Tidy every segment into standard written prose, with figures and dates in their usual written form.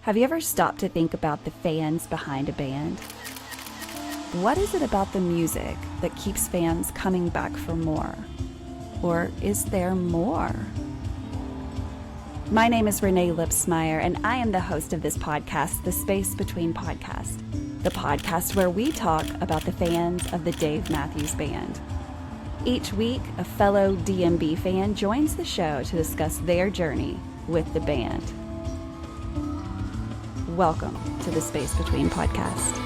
Have you ever stopped to think about the fans behind a band? What is it about the music that keeps fans coming back for more? Or is there more? My name is Renae Lipsmeyer, and I am the host of this podcast, The Space Between Podcast, the podcast where we talk about the fans of the Dave Matthews Band. Each week, a fellow DMB fan joins the show to discuss their journey with the band. Welcome to the Space Between Podcast.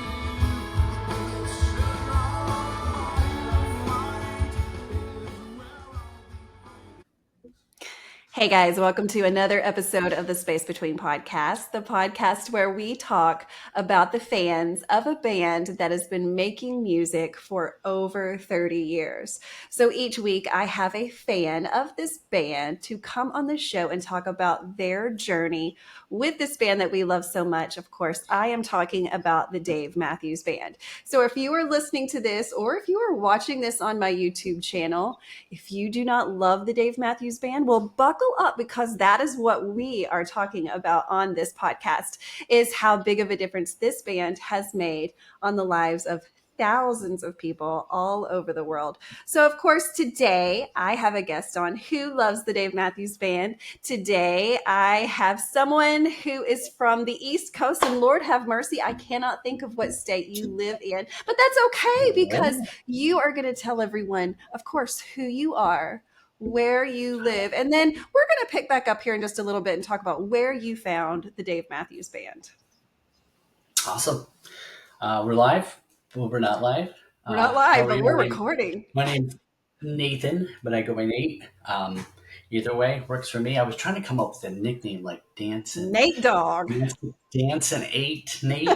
Hey guys, welcome to another episode of the Space Between Podcast, the podcast where we talk about the fans of a band that has been making music for over 30 years. So each week I have a fan of this band to come on the show and talk about their journey with this band that we love so much. Of course, I am talking about the Dave Matthews Band. So if you are listening to this or if you are watching this on my YouTube channel, if you do not love the Dave Matthews Band, well, buckle up, because that is what we are talking about on this podcast, is how big of a difference this band has made on the lives of thousands of people all over the world. So, of course, today I have a guest on who loves the Dave Matthews Band. Today I have someone who is from the East Coast, and Lord have mercy, I cannot think of what state you live in, but that's okay, because you are going to tell everyone, of course, who you are, where you live, and then we're going to pick back up here in just a little bit and talk about where you found the Dave Matthews Band. Awesome. We're live. Well, we're not live. We're not live, but we're recording. My name's Nathan, but I go by Nate. Either way works for me. I was trying to come up with a nickname like Dancing Nate Dog. Dancing 8 Nate.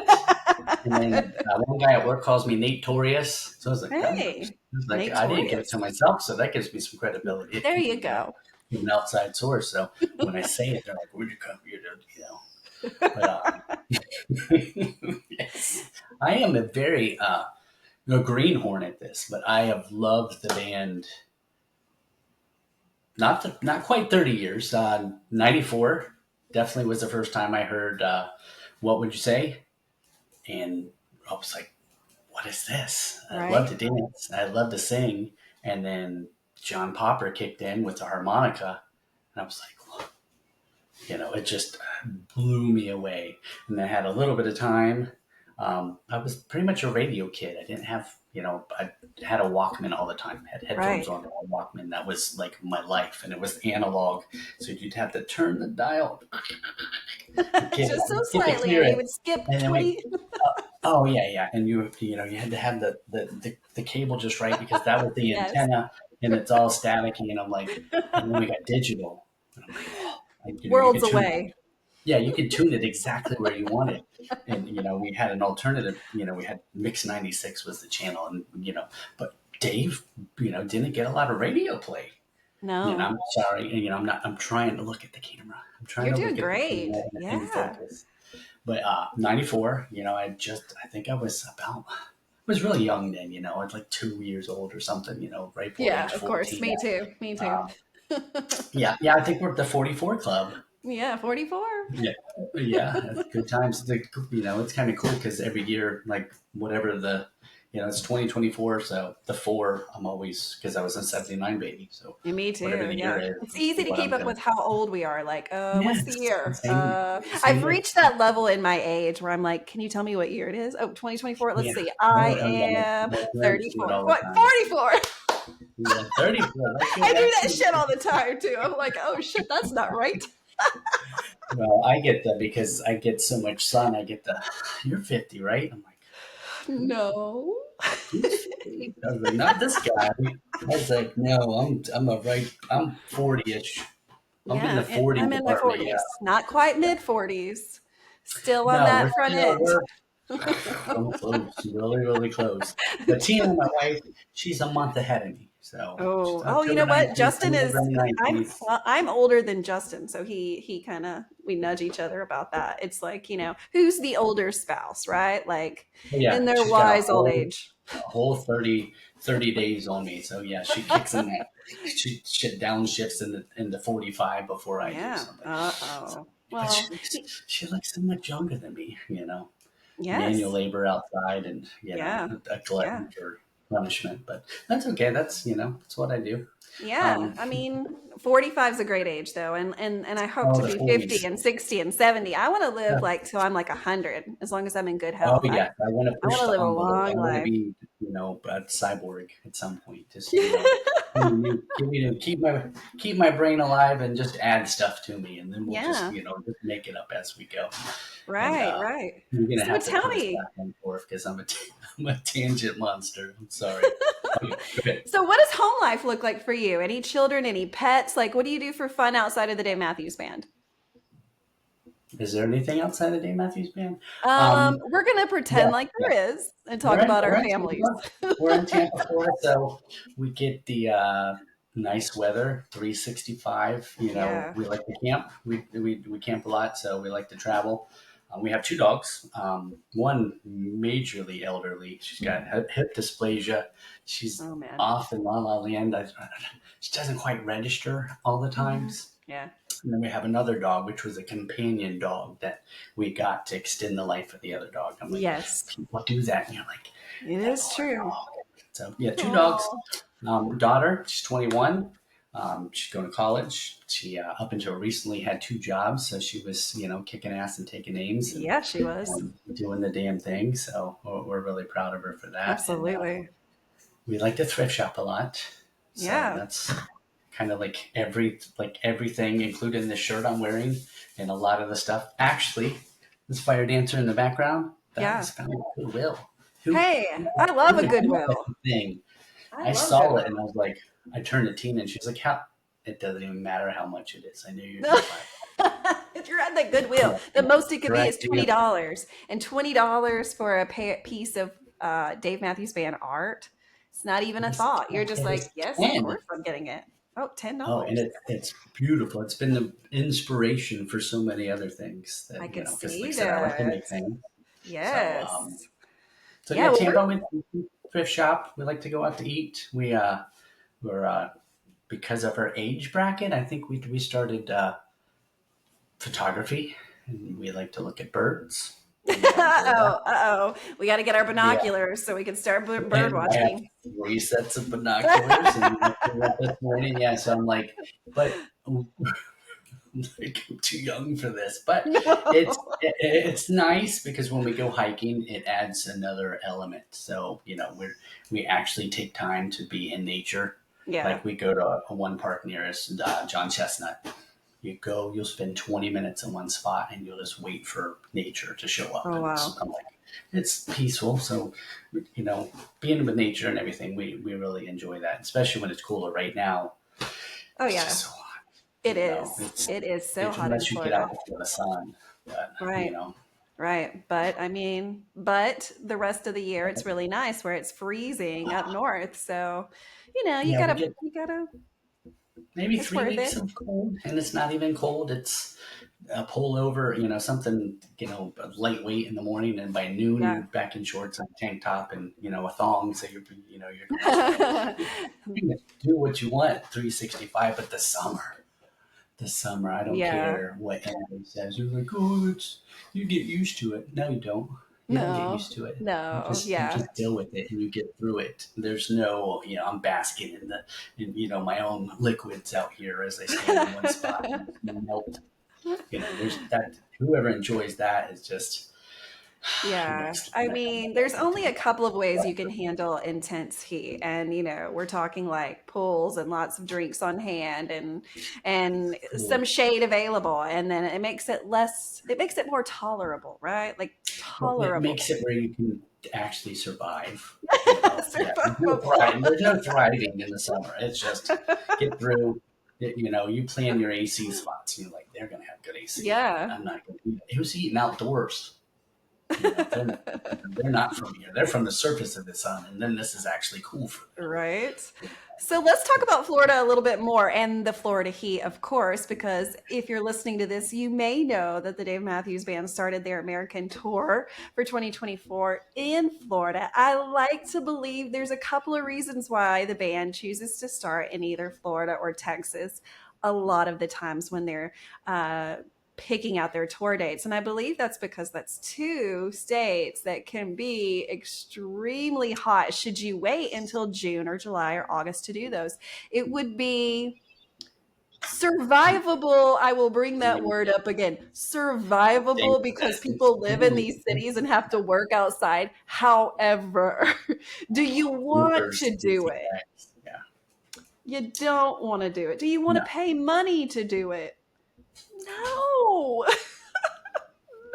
And then one guy at work calls me Natorious. So I was like, hey, I didn't give it to myself, so that gives me some credibility. There you go. An outside source. So when I say it, they're like, where'd you come here? You know. But, yes, I am a very greenhorn at this, but I have loved the band not quite 30 years. 94 definitely was the first time I heard What Would You Say? And I was like, what is this? I love to dance. I love to sing. And then John Popper kicked in with the harmonica, and I was like, it just blew me away. And I had a little bit of time. I was pretty much a radio kid. I didn't have, I had a Walkman all the time. I had headphones on a Walkman. That was like my life. And it was analog. So you'd have to turn the dial. Just so slightly. And you would skip 20. Oh, yeah. And you had to have the cable just right, because that was the antenna. And it's all staticky. And I'm like, and then we got digital. And I'm like, worlds away. You could tune it exactly where you want it. And, we had an alternative, we had Mix 96 was the channel, and, but Dave, didn't get a lot of radio play. No. And I'm sorry. And, I'm trying to look at the camera. I'm trying You're to doing look great. At the camera and focus. But 94, I think I was really young then, I was like 2 years old or something, right before age 14. Of course. Me too. I think we're at the 44 Club. Yeah, 44. Yeah, good times. It's kind of cool because every year, like whatever it's 2024. So the 4, I'm always, because I was a 79 baby. So me too. Yeah, it's easy to keep up with how old we are. Like, what's the year? I've reached that level in my age where I'm like, can you tell me what year it is? Oh, 2024. Let's see. I am 34. What? 44. Yeah, 34. I do that shit all the time too. I'm like, oh shit, that's not right. Well, I get that because I get so much sun. I get you're 50, right? I'm like, no. I was like, not this guy. I was like, no, I'm 40-ish. I'm in the 40s. I'm in my 40s. Yeah. Not quite mid 40s. Still on that front end. I'm close, really, really close. But Tina, my wife, she's a month ahead of me. So you know what? Justin is. I'm older than Justin, so he kind of, we nudge each other about that. It's like, who's the older spouse, right? Like in their wise old age. A whole 30 days on me. So yeah, she kicks in that. She downshifts into 45 before I do something. But Well, she looks so much younger than me, manual yes. labor outside and, Yeah. a Yeah. glutton for punishment. But that's okay. That's what I do. Yeah. Um, I mean, 45 is a great age though. And I hope oh, to the be 50 40s. and 60 and 70. I want to live like till I'm like 100 as long as I'm in good Oh health. yeah, I want to I want push to the live a envelope. I long want to life. be, a cyborg at some point. Just keep my brain alive and just add stuff to me, and then we'll just Yeah. just make it up as we go. And Right, right. you're gonna So have to tell put us me, back and forth because I'm a tangent monster. I'm sorry. Okay, go ahead. so what does home life look like for you? Any children, any pets? Like, what do you do for fun outside of the Dave Matthews Band? Is there anything outside of Dave Matthews Band? Um, We're gonna yeah, pretend like yeah. there is and talk about our We're in families. Tampa. We're in Tampa, Florida, so we get the nice weather, 365. Yeah. We like to camp. We camp a lot, so we like to travel. We have two dogs. One majorly elderly. She's got hip dysplasia. She's Oh man. off in La La Land. She doesn't quite register all the Hmm. times. Yeah. And then we have another dog, which was a companion dog that we got to extend the life of the other dog. I'm like, Yes. people do that, and you're like, It that is poor true. dog. So yeah, two dogs. Oh. Daughter, she's 21. She's going to college. She up until recently had two jobs, so she was kicking ass and taking names and Yeah, she was. doing the damn thing. So we're really proud of her for that. And Absolutely. we like to thrift shop a lot. So Yeah. that's kind of like everything, including the shirt I'm wearing and a lot of the stuff. Actually, this fire dancer in the background, that Yeah. was found at Goodwill. Hey, I Who love a would do that Goodwill. thing? I I love saw it and Goodwill. I was like, I turned to Tina and she's like, how? It doesn't even matter how much it is. I knew you're going to buy If you're at the Goodwill, it. the most it could be is Correct. $20, and $20 for a piece of Dave Matthews Band art. It's not even a thought. You're just It like, was yes, of 10. course I'm getting it. Oh, Oh, and $10. it's beautiful. It's been the inspiration for so many other things I that, could because like see I said, I like to that. make things. So, Yes. so Yeah. yeah, Well, Tampa, we thrift shop. We like to go out to eat. We're because of our age bracket, I think we started photography, and we like to look at birds. uh We enjoy that. oh, we got to get our Yeah, binoculars so we can start bird and I have watching. 3 sets of binoculars, and we went through that this morning. Yeah, so I'm like, but like I'm too young for this, but No. it's nice because when we go hiking, it adds another element. So we actually take time to be in nature. Yeah. Like we go to a one park near us, John Chestnut. You go, you'll spend 20 minutes in one spot, and you'll just wait for nature to show up. Oh And wow. I'm like, it's peaceful. So being with nature and everything, we really enjoy that, especially when it's cooler. Right now, Oh it's yeah. just so hot. It is. It's It is so hot in unless you get out Florida. before the sun. But Right. Right. But I mean, but the rest of the year it's really nice where it's freezing up north. So, you yeah, we gotta, get maybe it's three worth it. weeks of cold, and it's not even cold. It's a pullover, something, lightweight in the morning, and by noon you're Yeah. back in shorts and a tank top and a thong. So you're going swimming. You can do what you want, 365, but the summer, I don't Yeah. care what anybody says. You're like, oh, you get used to it. No, you don't. You don't get No. used to it. You No. just you Yeah. just deal with it and you get through it. There's no, I'm basking in my own liquids out here as I stand in one spot and melt. There's that. Whoever enjoys that is just Yeah. next. I mean, there's only a couple of ways you can handle intense heat. And, we're talking like pools and lots of drinks on hand and some shade available. And then it makes it more tolerable, right? Like It tolerable. makes it where you can actually survive. Yeah. Survivable. There's no thriving in the summer. It's just get through. You plan your AC spots. And you're like, they're gonna have good AC. Yeah. I'm not gonna eat. Who's eating outdoors? They're not from here. They're from the surface of the sun, and then this is actually cool for them. Right. So let's talk about Florida a little bit more and the Florida heat, of course, because if you're listening to this, you may know that the Dave Matthews Band started their American tour for 2024 in Florida. I like to believe there's a couple of reasons why the band chooses to start in either Florida or Texas a lot of the times when they're picking out their tour dates. And I believe that's because that's two states that can be extremely hot should you wait until June or July or August to do those. It would be survivable. I will bring that word up again. Survivable because people live in these cities and have to work outside. However, do you want to do it? Yeah. You don't want to do it. Do you want No. to pay money to do it? No.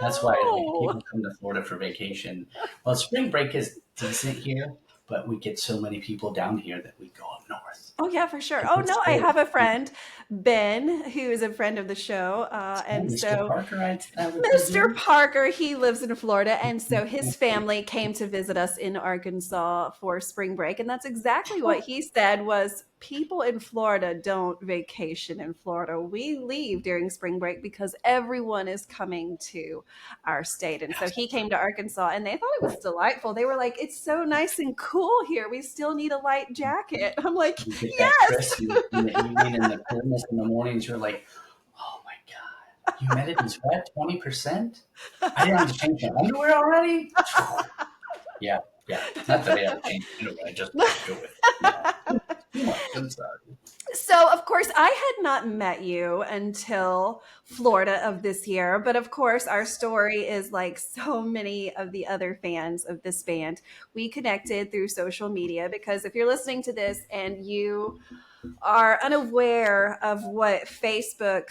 That's why No. people come to Florida for vacation. Well, spring break is decent here, but we get so many people down here that we go up north. Oh yeah, for sure. Oh no, I have a friend, Ben, who is a friend of the show, and Mr. so Parker, I would Mr. presume. Parker, he lives in Florida, and so his family came to visit us in Arkansas for spring break, and that's exactly what he said was people in Florida don't vacation in Florida. We leave during spring break because everyone is coming to our state. And so he came to Arkansas and they thought it was delightful. They were like, it's so nice and cool here. We still need a light jacket. I'm like, You get that yes. crisp in the evening and the coolness in the mornings. You're like, oh my God, humidity's what, 20%? I didn't have to change my underwear already? Yeah. Not that I have to change my underwear, I just do it. Too much. I'm sorry. So, of course, I had not met you until Florida of this year. But of course, our story is like so many of the other fans of this band. We connected through social media because if you're listening to this and you are unaware of what Facebook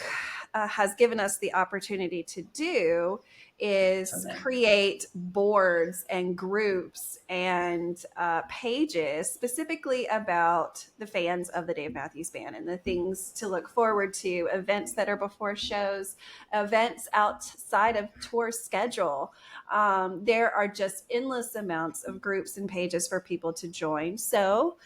has given us the opportunity to do is create boards and groups and pages specifically about the fans of the Dave Matthews Band and the things to look forward to, events that are before shows, events outside of tour schedule. There are just endless amounts of groups and pages for people to join. So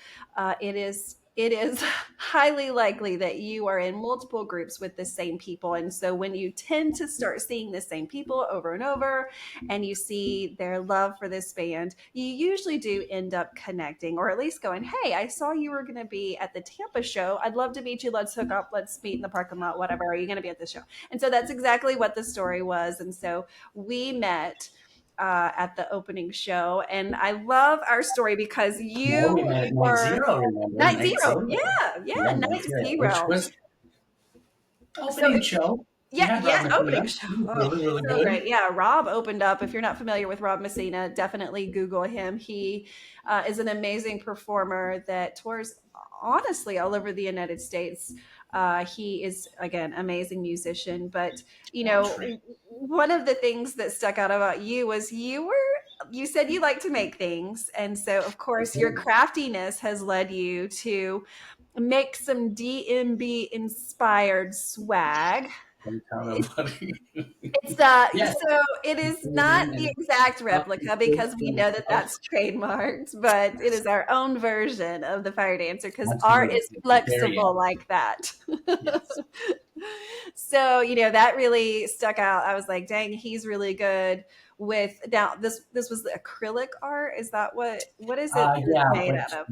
it is highly likely that you are in multiple groups with the same people. And so when you tend to start seeing the same people over and over and you see their love for this band, you usually do end up connecting or at least going, hey, I saw you were going to be at the Tampa show. I'd love to meet you. Let's hook up. Let's meet in the parking lot, whatever. Are you going to be at this show? And so that's exactly what the story was. And so we met at the opening show. And I love our story because you we met at were Night Zero, remember? Night Zero. Yeah, Night Zero. Which was opening show. Opening show. Oh, Really so good. great. Yeah, Rob opened up. If you're not familiar with Rob Messina, definitely Google him. He is an amazing performer that tours honestly all over the United States. He is, again, amazing musician. But, one of the things that stuck out about you was you said you like to make things. And so, of course, your craftiness has led you to make some DMB inspired swag. It's so it is not the exact replica because we know that that's trademarked, but it is our own version of the Fire Dancer because art is flexible like that. Yes. So, that really stuck out. I was like, dang, he's really good with now this was the acrylic art. Is that what is it made out of?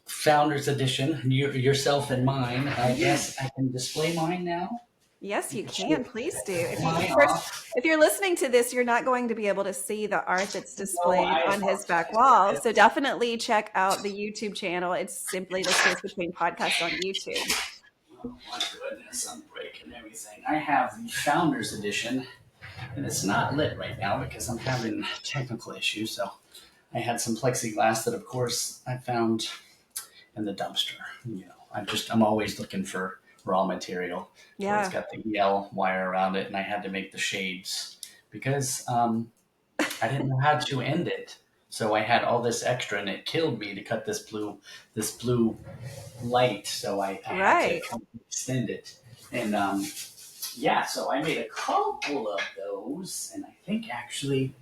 Founders edition, yourself and mine. I guess I can display mine now. Yes, you can. Please do. If you're listening to this, you're not going to be able to see the art that's displayed on his back wall. So definitely check out the YouTube channel. It's simply the Space Between Podcast on YouTube. Oh my goodness, I'm breaking everything. I have the Founders Edition, and it's not lit right now because I'm having technical issues. So I had some plexiglass that, of course, I found in the dumpster. I'm always looking for raw material. Yeah. So it's got the EL wire around it, and I had to make the shades because I didn't know how to end it. So I had all this extra, and it killed me to cut this blue light. So I had to extend it, and so I made a couple of those, and I think actually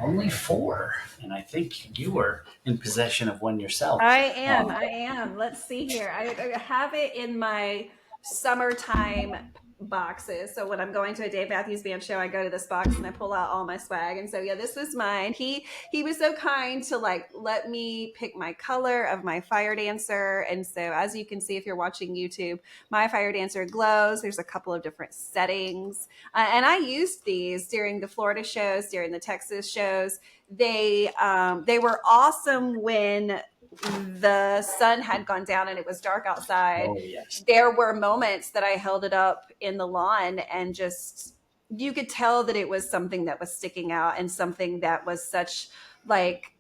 only 4. And I think you were in possession of one yourself. I am. Let's see here. I have it in my summertime boxes. So when I'm going to a Dave Matthews Band show, I go to this box and I pull out all my swag. And so yeah, this was mine. He was so kind to like let me pick my color of my fire dancer. And so as you can see if you're watching YouTube, my fire dancer glows. There's a couple of different settings. And I used these during the Florida shows, during the Texas shows. They were awesome when the sun had gone down and it was dark outside. Oh yes. There were moments that I held it up in the lawn and just you could tell that it was something that was sticking out and something that was such like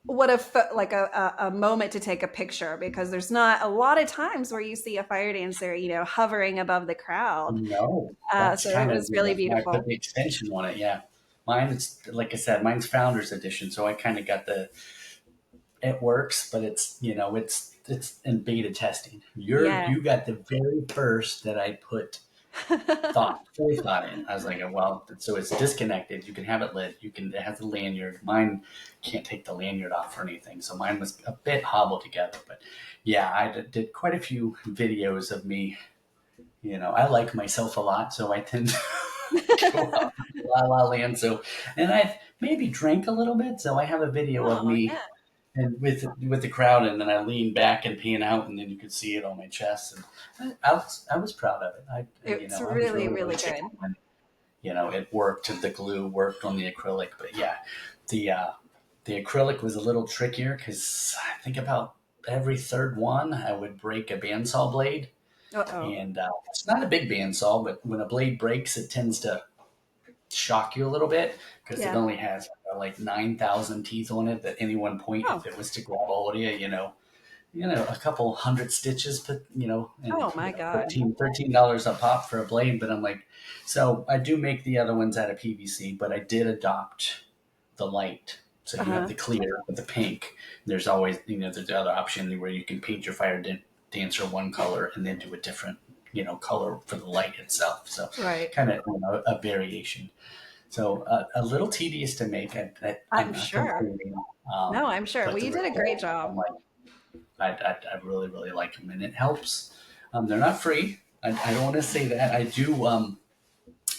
what a moment to take a picture, because there's not a lot of times where you see a fire dancer, hovering above the crowd. No, that's So it kind of was really why I put beautiful. the extension on it. Yeah, mine's like I said, mine's Founders Edition, so I kind of got the it works, but it's in beta testing. Yeah. You got the very first that I put forethought in. I was like, well, so it's disconnected. You can have it lit. It has a lanyard. Mine can't take the lanyard off or anything, so mine was a bit hobbled together. But yeah, I did quite a few videos of me. I like myself a lot, so I tend to go out in la la land. So, and I've maybe drank a little bit, so I have a video of Oh me yeah. and with the crowd, and then I lean back and pan out, and then you could see it on my chest, and I was proud of it. It's I was really, really really good. tickled when it worked. The glue worked on the acrylic, but yeah, the uh, the acrylic was a little trickier because I think about every third one I would break a bandsaw blade, Uh-oh. and it's not a big bandsaw, but when a blade breaks, it tends to shock you a little bit because it Yeah. only has like 9,000 teeth on it. At any one point, Oh. if it was to grab a hold of you, a couple hundred stitches, but and Oh my God. $13 a pop for a blade. But I'm like, so I do make the other ones out of PVC, but I did adopt the light. So you have Uh-huh. the clear with the pink. There's always, there's the other option where you can paint your dancer one color and then do a different, color for the light itself. So Right. kind of a variation. So a little tedious to make. I'm I'm not sure. complaining. No, I'm sure. But Well, the you did a great results, I'm job. like, I really, really like them, and it helps. They're not free. I don't want to say that. I do.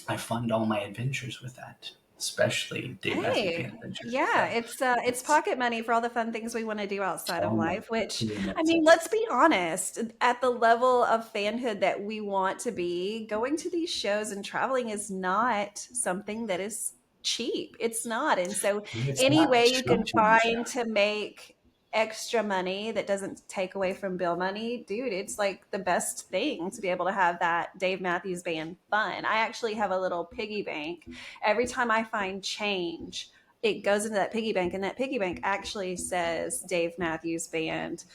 I fund all my adventures with that, especially Dave Matthews Hey, Band adventures. yeah, So it's it's pocket money for all the fun things we want to do outside of oh my life, which, I goodness. mean, let's be honest, at the level of fanhood that we want to be, going to these shows and traveling is not something that is cheap. It's not. And so It's any not. way It's you chump can change. Yeah. find to make extra money that doesn't take away from bill money, dude, it's like the best thing to be able to have that Dave Matthews Band fun. I actually have a little piggy bank. Every time I find change, it goes into that piggy bank, and that piggy bank actually says Dave Matthews Band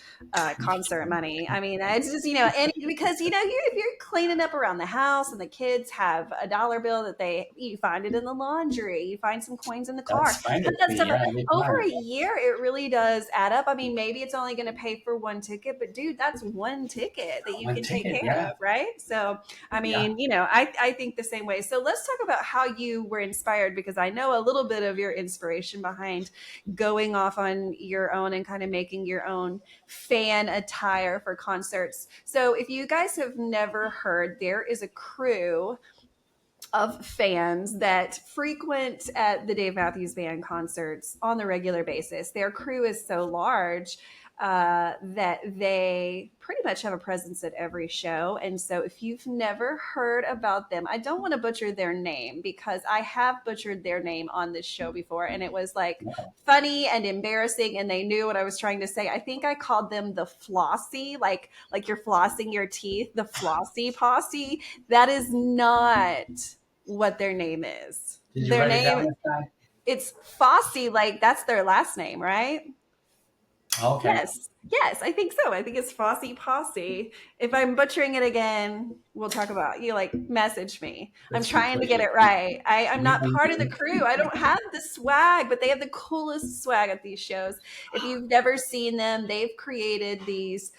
concert money. I mean, it's just and because if you're cleaning up around the house and the kids have a dollar bill that you find it in the laundry, you find some coins in the car, That's fine put with that me. stuff. Yeah, every Over time. a year, it really does add up. I mean, maybe it's only going to pay for one ticket, but dude, that's one ticket that you One can take ticket. care Yeah. of, right? So I Yeah. mean, I think the same way. So let's talk about how you were inspired, because I know a little bit of your inspiration behind going off on your own and kind of making your own fan attire for concerts. So if you guys have never heard, there is a crew of fans that frequent at the Dave Matthews Band concerts on the regular basis. Their crew is so large that they pretty much have a presence at every show. And so, if you've never heard about them, I don't want to butcher their name because I have butchered their name on this show before, and it was like No. funny and embarrassing, and they knew what I was trying to say. I think I called them the Flossy, like you're flossing your teeth, the Flossy Posse. That is not what their name is. Did you Their write it name, down this time? it's Fosse, like that's their last name, right? Okay. Yes. Yes, I think so. I think it's Fosse Posse. If I'm butchering it again, we'll talk about you like message me. I'm That's my trying to get pleasure. it right. I'm not part of the We crew. I don't have the swag, but they have the coolest swag at these shows. If you've never seen them, they've created these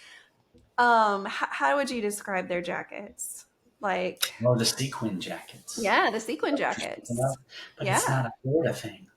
how would you describe their jackets? Like, well, the sequin jackets. yeah, the sequin That's what you're speaking jackets. of, but it's Yeah. not a Florida thing.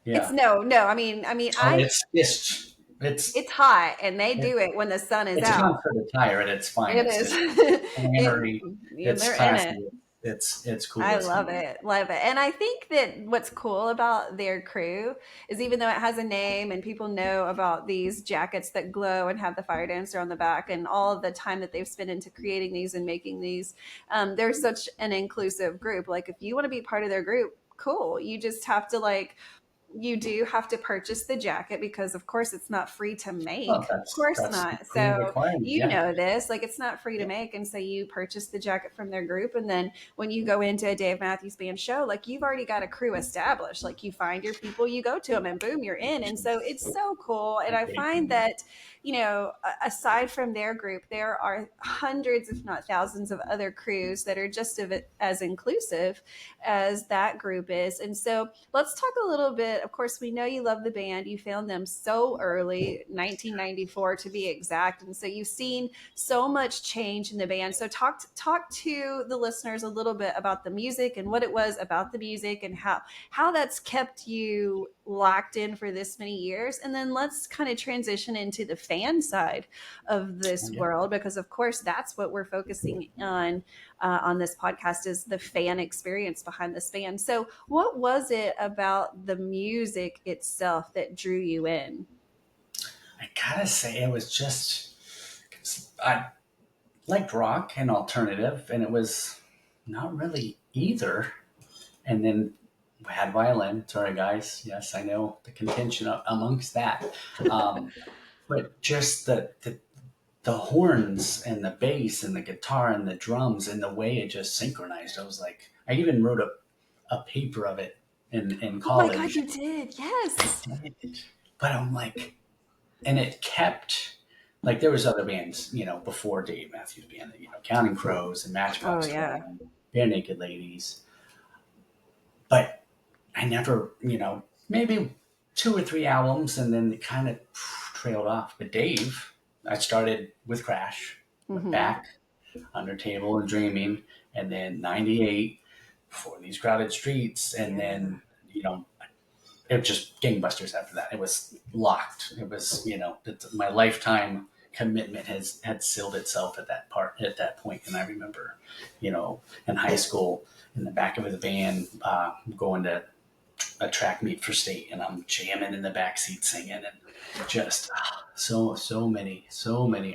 It's Yeah. no, no. I mean, Oh, I it's stitched. It's It's hot, and they it, do it when the sun is it's out. fun for the tire at its It finest. is. It's it, camaraderie. and It's they're in classy. it. It's cool I as can love be. it. Love it. And I think that what's cool about their crew is even though it has a name and people know about these jackets that glow and have the fire dancer on the back and all of the time that they've spent into creating these and making these, they're such an inclusive group. Like if you want to be part of their group, cool. You just have to like you do have to purchase the jacket because of course it's not free to Well, make, of that's course that's not. So pre-requirement. you Yeah. know this, like it's not free to Yeah. make, and so you purchase the jacket from their group, and then when you go into a Dave Matthews Band show, like you've already got a crew established, like you find your people, you go to them, and boom, you're in. And so it's so cool. And I find that, aside from their group, there are hundreds, if not thousands, of other crews that are just as inclusive as that group is. And so let's talk a little bit. Of course, we know you love the band. You found them so early, 1994 to be exact. And so you've seen so much change in the band. So talk to the listeners a little bit about the music and what it was about the music and how that's kept you locked in for this many years. And then let's kind of transition into the fan side of this Yeah. world, because of course that's what we're focusing on this podcast is the fan experience behind this band. So what was it about the music itself that drew you in? I gotta say, it was just 'cause I liked rock and alternative, and it was not really either. And then we had violin. Sorry, guys. Yes, I know the contention amongst that. Um, but just the horns and the bass and the guitar and the drums and the way it just synchronized. I was like, I even wrote a paper of it in Oh my God, college. you did. I Yes. did. But I'm like, and it kept, like, there was other bands, before Dave Matthews Band, Counting Crows and Oh Matchbox yeah. 20, Bare Naked Ladies. But I never, maybe two or three albums, and then it kind of trailed off. But Dave, I started with Crash, went Mm-hmm. back, Under Table and Dreaming, and then 98, Before These Crowded Streets, and Yeah. then, it was just gangbusters after that. It was locked. It was, my lifetime commitment had sealed itself at that point. And I remember, in high school, in the back of the van, going to a track meet for state, and I'm jamming in the back seat singing, and just so many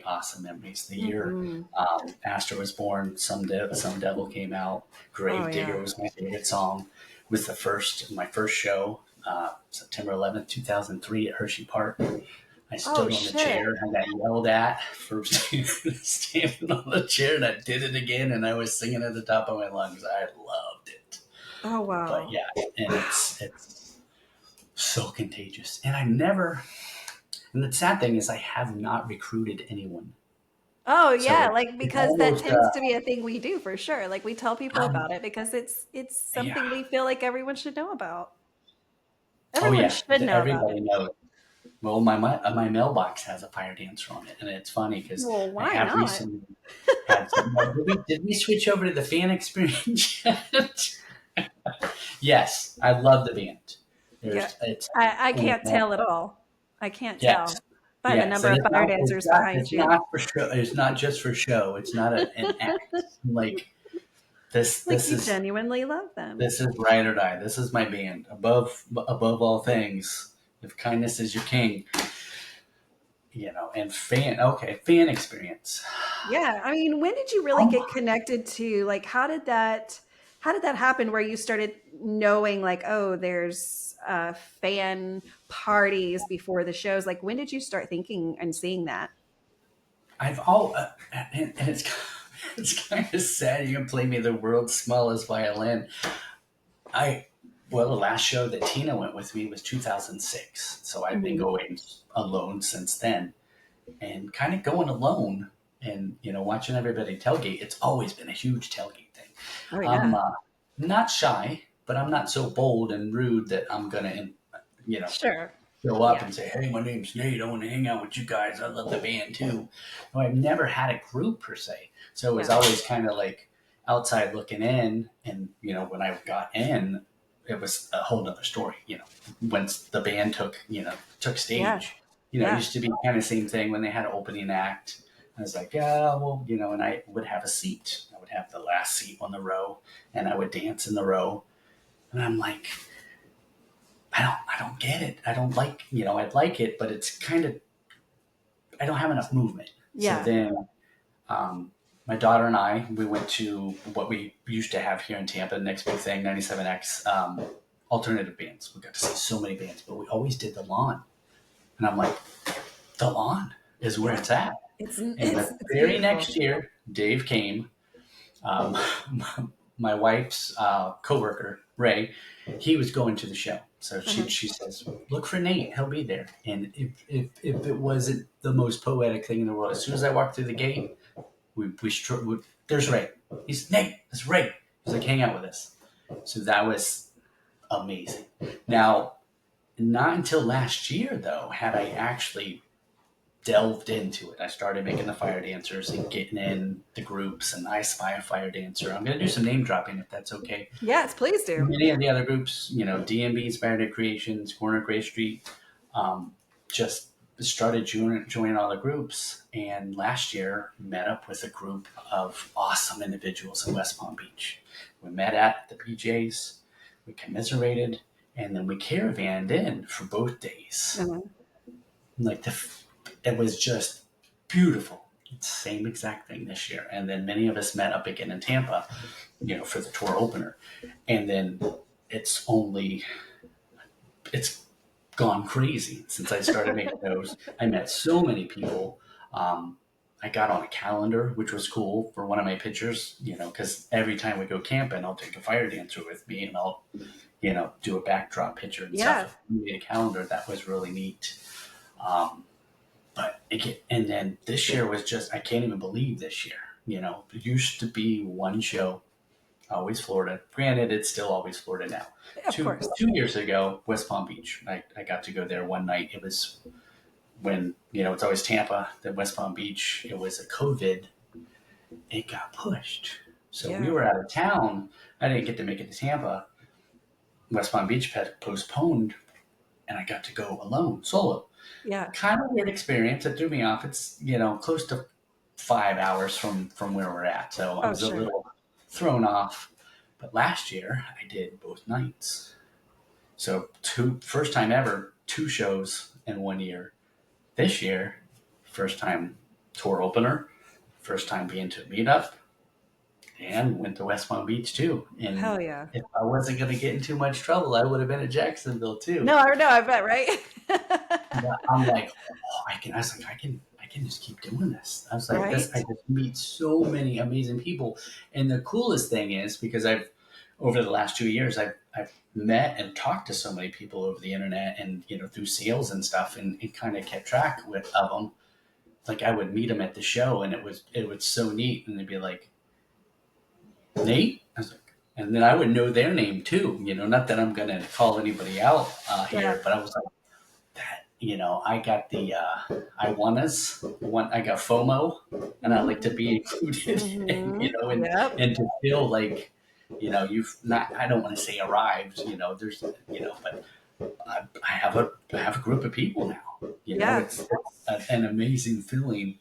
awesome memories. The year Mm-hmm. Astor was born, some devil came out. Oh Grave Digger yeah. was my favorite song. It was my first show, September 11th, 2003 at Hershey Park. I Oh stood on the shit. chair and got yelled at for standing on the chair, and I did it again, and I was singing at the top of my lungs. I loved it. Oh But wow. yeah, and it's so contagious. And I never, and the sad thing is, I have not recruited anyone. Oh So yeah, like it's because that almost, tends to be a thing we do for sure. Like we tell people um, about it because it's yeah. something we feel like everyone should know about. Oh Everyone yeah, should know about everybody it. knows. Well, my mailbox has a fire dancer on it, and it's funny because Well, I why have not? recently had some. Well, did we switch over to the fan experience yet? Yes, I love the band. Yeah, There's it's I and can't tell at all. I can't yes, tell by the yes, number and of it's fire not it's dancers not behind it's you. not for show. It's not just for show. It's not an act. Like this Like this you is genuinely love them. this is ride or die. This is my band. Above all things, if kindness is your king, and fan experience. Yeah, I mean, when did you really Um, get connected to like how did that happen where you started knowing like, oh, there's fan parties before the shows? Like when did you start thinking and seeing that? I've all and it's it's kind of sad. You can play me the world's smallest violin. I well, the last show that Tina went with me was 2006, so I've been Mhm. going alone since then, and kind of going alone, and watching everybody tailgate. It's always been a huge tailgate thing. Oh I'm yeah. not shy, but I'm not so bold and rude that I'm gonna you know Sure. show up Yeah. and say, "Hey, my name's Nate. I want to hang out with you guys. I love the band too." No, I've never had a group per se, so it was Yeah. always kind of like outside looking in. And when I got in, it was a whole other story. Once the band took Yeah. stage. It Yeah. used to be kind of same thing when they had an opening act. I was like, yeah, well, and I would have a seat. I would have the last seat on the row, and I would dance in the row. And I'm like, I don't get it. I don't like, I'd like it, but it's kind of, I don't have enough movement. So Yeah. then, my daughter and I, we went to what we used to have here in Tampa, the next big thing, 97X, alternative bands. We got to see so many bands, but we always did the lawn. And I'm like, the lawn is where Yeah. it's at. It's And it's the it's very beautiful. next year, Dave came. Um, my wife's coworker, Ray, he was going to the show. So Uh-huh. she says, look for Nate. He'll be there. And if it wasn't the most poetic thing in the world, as soon as I walked through the gate, there's Ray. He's Nate. That's Ray. He's like, hang out with us. So that was amazing. Now, not until last year, though, had I actually delved into it. I started making the fire dancers and getting in the groups, and I Spy a Fire Dancer. I'm going to do some name dropping if that's okay. Yes, please do. Many of the other groups, DMB, Inspired Creations, Corner Gray Street, um, just started joining all the groups. And last year, met up with a group of awesome individuals in West Palm Beach. We met at the PJs, we commiserated, and then we caravanned in for both days. Uh-huh. Like it was just beautiful. Same exact thing this year. And then many of us met up again in Tampa, for the tour opener. And then it's it's gone crazy since I started making those. I met so many people. I got on a calendar, which was cool for one of my pictures, because every time we go camping, I'll take a fire dancer with me and I'll, do a backdrop picture and Yeah. stuff. We made a calendar. That was really neat. But and then this year was just, I can't even believe this year. It used to be one show, always Florida. Granted, it's still always Florida now. Of Two course. 2 years ago, West Palm Beach. I got to go there one night. It was when, it's always Tampa, then West Palm Beach. It was a COVID. It got pushed. So we Yeah. were out of town. I didn't get to make it to Tampa. West Palm Beach postponed, and I got to go alone, solo. Yeah. Kind of weird experience. It threw me off. It's close to 5 hours from where we're at, so I Oh, was a sure. little thrown off. But last year I did both nights, so first time ever, 2 shows in 1 year. This year, first time tour opener, first time being to a meetup, and went to West Palm Beach too. And Hell yeah. if I wasn't going to get in too much trouble, I would have been at Jacksonville too. No, I know, I bet, right? But I'm like, oh, I was like, I can just keep doing this. I was like, Right? I just meet so many amazing people. And the coolest thing is because over the last 2 years, I've met and talked to so many people over the internet and, through sales and stuff and kind of kept track of them. Like I would meet them at the show and it was so neat. And they'd be like, Nate? I was like, and then I would know their name too, not that I'm going to call anybody out Yeah. here, but I was like, that I got the I want us one I got FOMO and I like to be included and, Hmm. and Yep. and to feel like you've not I don't want to say arrived, there's but I have a group of people now. Yeah. It's an amazing feeling,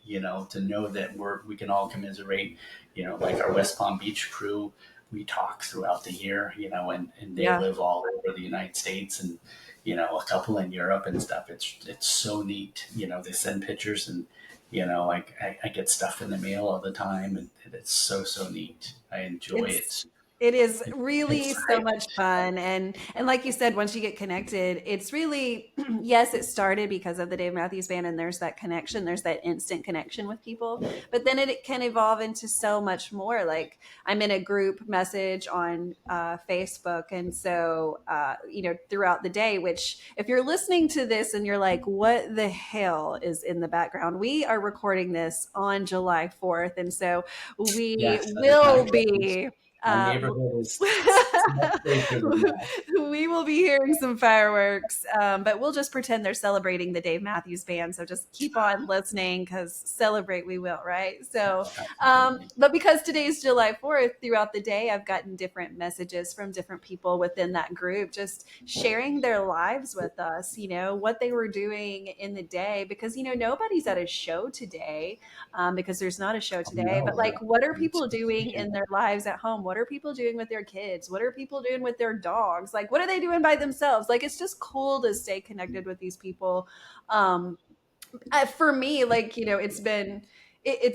to know that we can all commiserate, like our West Palm Beach crew. We talk throughout the year, and they Yeah. live all over the United States and, a couple in Europe and stuff. It's so neat. They send pictures and, like I get stuff in the mail all the time and it's so neat. I enjoy It's it. it is It's really so much fun, and like you said, once you get connected, it's really yes, it started because of the Dave Matthews Band, and there's that connection, there's that instant connection with people, but then it can evolve into so much more. Like I'm in a group message on Facebook, and so throughout the day. Which, if you're listening to this and you're like, "What the hell is in the background?" We are recording this on July 4th, and so we Yes, that is will not good. be My uh, neighborhood is Much safer than that. We will be hearing some fireworks, but we'll just pretend they're celebrating the Dave Matthews Band. So just keep on listening because celebrate we will, right? So, Absolutely. but because today's July 4th, throughout the day, I've gotten different messages from different people within that group, just sharing their lives with us, what they were doing in the day, because, nobody's at a show today, because there's not a show Oh, today. But no, like, what are it's people supposed to be doing in canceled. their lives at home? What are people doing with their kids? What are people doing with their dogs? Like, what are they doing by themselves? Like, it's just cool to stay connected with these people. Um, for me, like, it's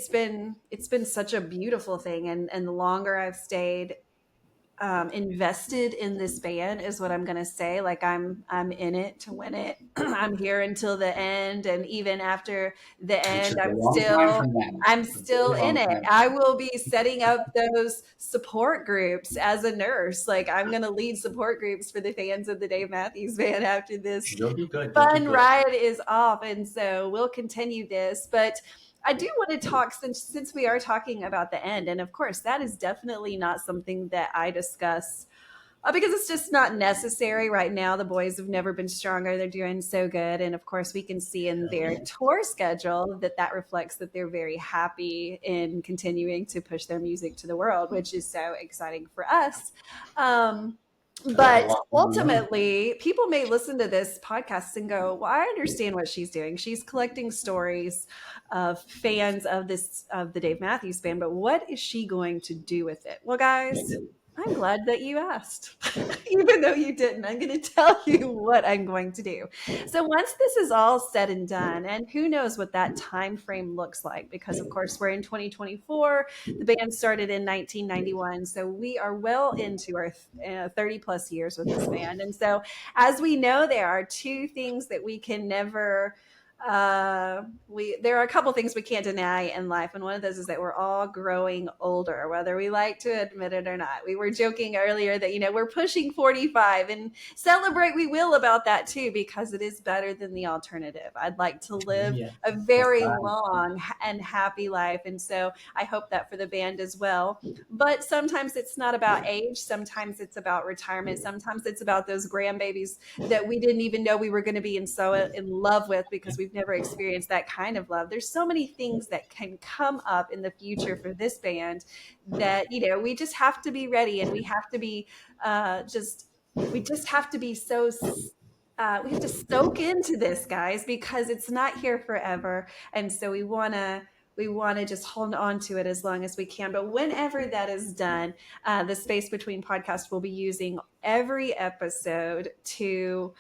been such a beautiful thing, and the longer I've stayed invested in this band is what I'm gonna say. Like, I'm in it to win it. I'm here until the end, and even after the Which end, is a long time from now. I'm A still very in long it. time. I will be setting up those support groups as a nurse. Like, I'm gonna lead support groups for the fans of the Dave Matthews Band after this You'll do good. You'll do fun good. ride is off. And so we'll continue this. But I do want to talk, since we are talking about the end. And of course, that is definitely not something that I discuss, because it's just not necessary right now. The boys have never been stronger. They're doing so good. And of course, we can see in Hell their yeah. tour schedule that reflects that they're very happy in continuing to push their music to the world, which is so exciting for us. Um, They got a but lot going on. ultimately, people may listen to this podcast and go, "Well, I understand what she's doing. She's collecting stories of fans of the Dave Matthews Band, but what is she going to do with it?" Well, guys, I'm glad that you asked. Even though you didn't, I'm going to tell you what I'm going to do. So once this is all said and done, and who knows what that time frame looks like, because of course we're in 2024. The band started in 1991, so we are well into our 30 plus years with this band. And so, as we know, there are two things that we can never we there are a couple things we can't deny in life, and one of those is that we're all growing older, whether we like to admit it or not. We were joking earlier that we're pushing 45, and celebrate we will about that too, because it is better than the alternative. I'd like to Oh, live yeah. a That's very time. long and happy life, and so I hope that for the band as well. But sometimes it's not about age, sometimes it's about retirement, sometimes it's about those grandbabies that we didn't even know we were going to be so in love with, because we've never experienced that kind of love. There's so many things that can come up in the future for this band that we just have to be ready, and we have to be just we just have to be so we have to soak into this, guys, because it's not here forever. And so we want to just hold on to it as long as we can. But whenever that is done, the Space Between podcast will be using every episode to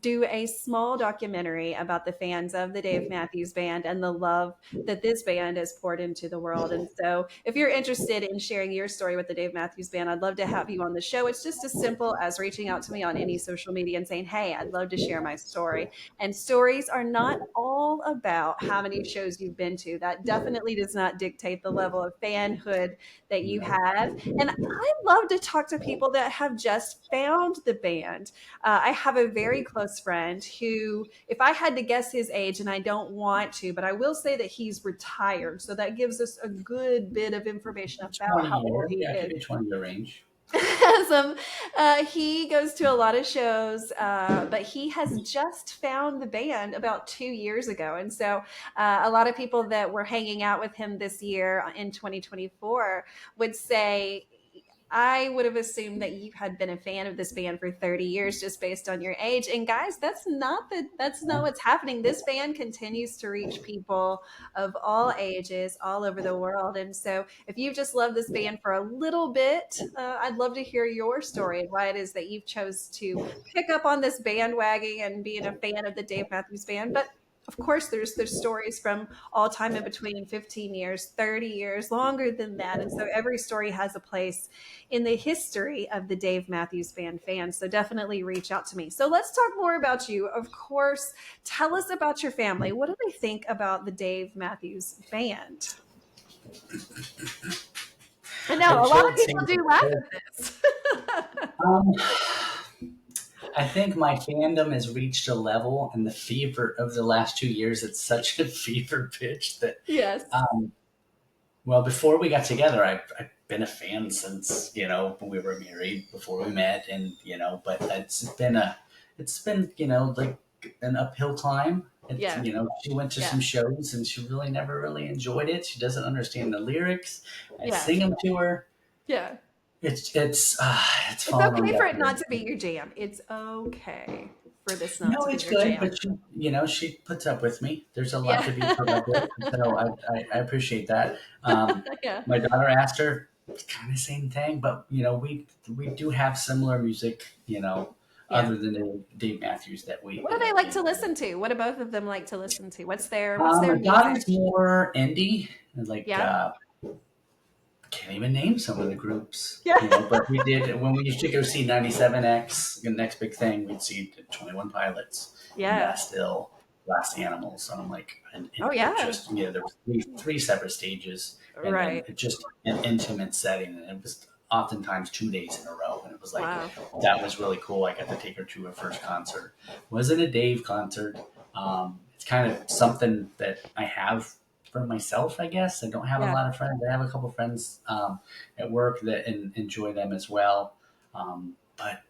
do a small documentary about the fans of the Dave Matthews Band and the love that this band has poured into the world. And so if you're interested in sharing your story with the Dave Matthews Band, I'd love to have you on the show. It's just as simple as reaching out to me on any social media and saying, "Hey, I'd love to share my story." And stories are not all about how many shows you've been to. That definitely does not dictate the level of fanhood that you No. have. And I love to talk to people that have just found the band. I have a very close friend who, if I had to guess his age, and I don't want to, but I will say that he's retired. So that gives us a good bit of information about 20 how old year. he Yeah, it could is. be 20-year range. Some, he goes to a lot of shows, but he has just found the band about 2 years ago. And so a lot of people that were hanging out with him this year in 2024 would say, I would have assumed that you had been a fan of this band for 30 years just based on your age. And guys, that's not what's happening. This band continues to reach people of all ages all over the world. And so if you've just loved this band for a little bit, I'd love to hear your story and why it is that you've chose to pick up on this bandwagon and being a fan of the Dave Matthews Band. But of course, there's stories from all time in between, 15 years, 30 years, longer than that. And so every story has a place in the history of the Dave Matthews Band fans. So definitely reach out to me. So let's talk more about you. Of course, tell us about your family. What do they think about the Dave Matthews Band? I know I a lot of should say people do laugh this. at this. Um, I think my fandom has reached a level, and the fever of the last 2 years, it's such a fever pitch that, Yes. well, before we got together, I been a fan since, we were married before we met, and, but it's been, like an uphill climb. It's, Yeah. she went to Yeah. some shows and she really never really enjoyed it. She doesn't understand the lyrics. I Yeah. sing them to her. Yeah. It's It's fallen on okay deaf for it not ears. to be your jam. It's okay for this not No, to be it's your good, jam. but she puts up with me. There's a lot Yeah. to be put up with, so I appreciate that. Yeah. My daughter asked her kind of same thing, but we do have similar music, Yeah. other than the Dave Matthews that we What do end they up like being. to listen to? What do both of them like to listen to? What's their My music? daughter's more indie, like Yeah. can't even name some of the groups, Yeah. But we did when we used to go see 97X. The next big thing we'd see 21 Pilots, Yeah. Still, Last Animals, and I'm like, and Oh it would yeah. just there was three separate stages, and then Right. it just an intimate setting, and it was oftentimes 2 days in a row, and it was like Wow. that was really cool. I got to take her to her first concert. Wasn't a Dave concert. It's kind of something that I have for myself, I guess. I don't have a Yeah. lot of friends. I have a couple friends at work that enjoy them as well, but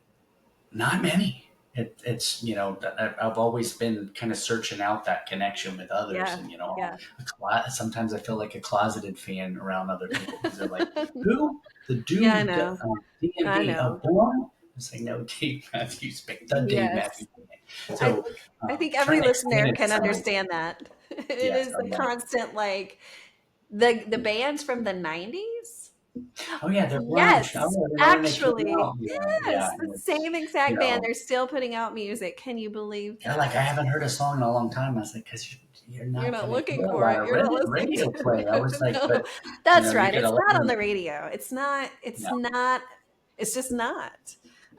not many. It's I've always been kind of searching out that connection with others, Yeah. and Yeah. sometimes I feel like a closeted fan around other people because they're like, "Who? The Yeah, I dude, know. I DMB? Oh, know. boy." It's like, no, Dave Matthews Band, the Dave Yes. Matthews Band. I So think I think every trying to explain listener it to can somebody, understand that. It yes, is I'm the like, constant like the bands from the 90s. oh yeah, they're grunge. Yes, Oh, I remember when they came actually. out. Yeah, Yes, the and it's same you exact band. know, They're still putting out music. Can you believe they're like, I that? haven't heard a song in a long time. I was like, because you're You're not not going to looking hear a for lot it. of You're not listening radio to play. I was it. like, No, but that's you right. get a It's lot not on of the radio. It's not. It's no, not. It's just not.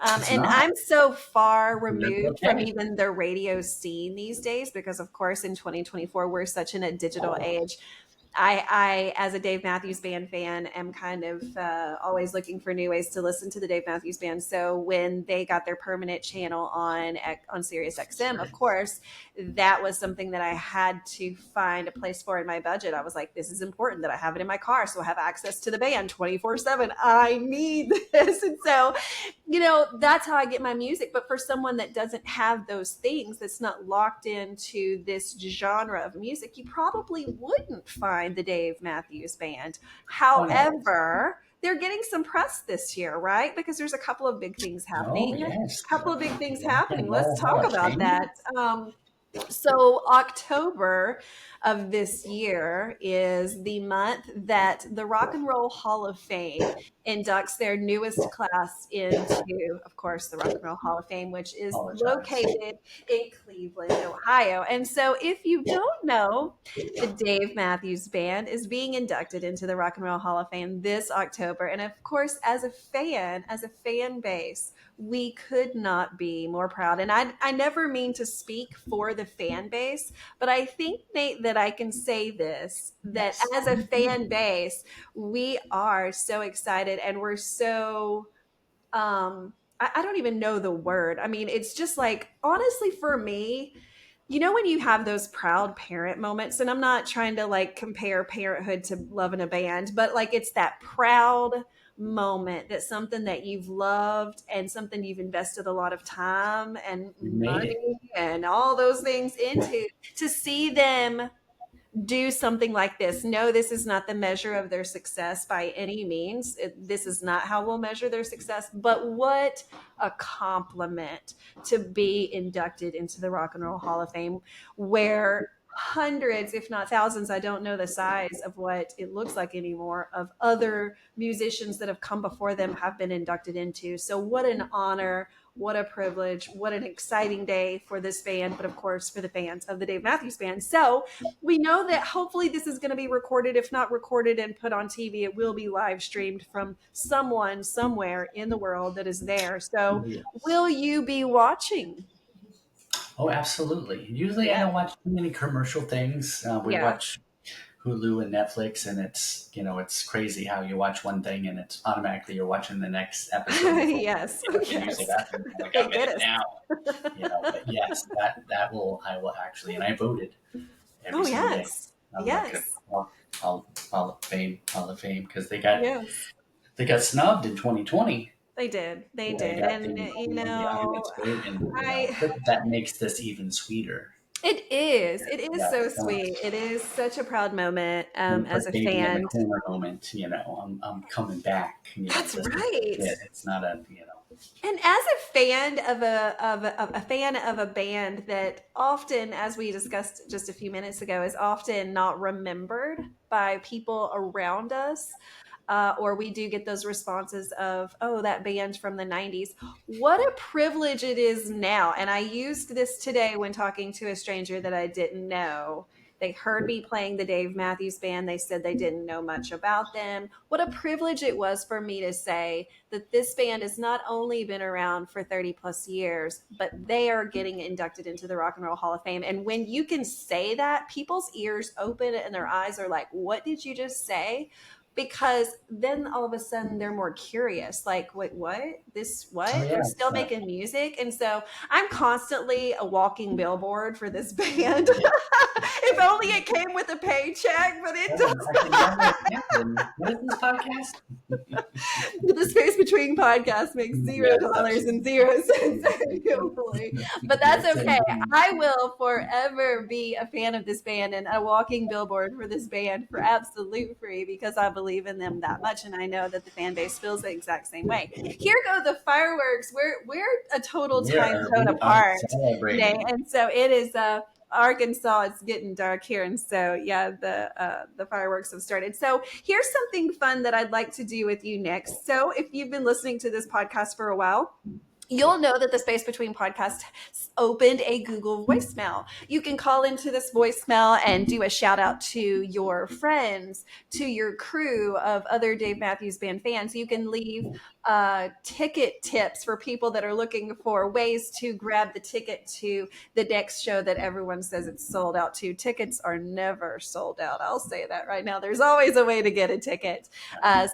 it's And not. I'm so far And that's removed from okay. even the radio scene these days because, of course, in 2024, we're such in a digital age. As a Dave Matthews Band fan, am kind of always looking for new ways to listen to the Dave Matthews Band. So when they got their permanent channel on Sirius XM, of course, that was something that I had to find a place for in my budget. I was like, this is important that I have it in my car, so I have access to the band 24/7. I need this, and so that's how I get my music. But for someone that doesn't have those things, that's not locked into this genre of music, you probably wouldn't find the Dave Matthews Band. Oh no. However, they're getting some press this year, right? Because there's a couple of big things Oh happening. yes. Couple of big things Rock and happening. Let's Roll talk Hall of about Fame. that. So October of this year is the month that the Rock and Roll Hall of Fame inducts their newest class into, of course, the Rock and Roll Hall of Fame, which is Apologize. located in Cleveland, Ohio. And so if you don't know, the Dave Matthews Band is being inducted into the Rock and Roll Hall of Fame this October. And of course, as a fan base, we could not be more proud. And I never mean to speak for the fan base, but I think, Nate, that I can say this, that Yes. as a fan base, we are so excited and we're so, I don't even know the word. I mean, it's just like, honestly, for me, when you have those proud parent moments, and I'm not trying to like compare parenthood to loving a band, but like it's that proud moment that something that you've loved and something you've invested a lot of time and You made it. money and all those things into, to see them do something like this. No, this is not the measure of their success by any means. This is not how we'll measure their success, but what a compliment to be inducted into the Rock and Roll Hall of Fame, where hundreds, if not thousands, I don't know the size of what it looks like anymore, of other musicians that have come before them have been inducted into. So, what an honor. What a privilege. What an exciting day for this band, but of course for the fans of the Dave Matthews Band. So we know that hopefully this is going to be recorded. If not recorded and put on TV, it will be live streamed from someone somewhere in the world that is there. So Oh yes. will you be watching? Oh, absolutely. Usually, I Yeah. don't watch too many commercial things. We Yeah. watch Hulu and Netflix, and it's crazy how you watch one thing and it's automatically you're watching the next episode before Yes. you get into music. Yes. After I'm like, I'm Thank in it goodness. now, But yes, that will I will actually, and I voted every Oh, single day. yes. I'm like, Yes. Hall of Fame, because they got Yes. They got snubbed in 2020. They did. They Yeah, they did. got And, the audience vote, and I, that makes this even sweeter. it is. It is Yeah, so so sweet. It is such a proud moment don't as put a baby in the fan. corner moment. I'm coming back. That's This is right. it. It's not a And as a fan of a fan of a band that often, as we discussed just a few minutes ago, is often not remembered by people around us, or we do get those responses of, "Oh, that band from the '90s." What a privilege it is now! And I used this today when talking to a stranger that I didn't know. They heard me playing the Dave Matthews Band. They said they didn't know much about them. What a privilege it was for me to say that this band has not only been around for 30 plus years, but they are getting inducted into the Rock and Roll Hall of Fame. And when you can say that, people's ears open and their eyes are like, what did you just say? Because then all of a sudden they're more curious, like, wait, what, this, oh what, yeah, they're still making music. And so I'm constantly a walking billboard for this band. If only it came with a paycheck, but it does. I can never imagine. What is this podcast? The space between podcasts makes Yes, $0 and absolutely. 0 cents annually. But that's It's okay. I will forever be a fan of this band and a walking billboard for this band for absolute free because I believe in them that much, and I know that the fan base feels the exact same way. Here go the fireworks. We're a total time zone we are apart, Nate, celebrating. and so it is Arkansas. It's getting dark here, and so yeah, the fireworks have started. So here's something fun that I'd like to do with you next. So if you've been listening to this podcast for a while, you'll know that the Space Between podcast opened a Google voicemail. You can call into this voicemail and do a shout out to your friends, to your crew of other Dave Matthews Band fans. You can leave ticket tips for people that are looking for ways to grab the ticket to the next show that everyone says it's sold out to. Tickets are never sold out. I'll say that right now. There's always a way to get a ticket.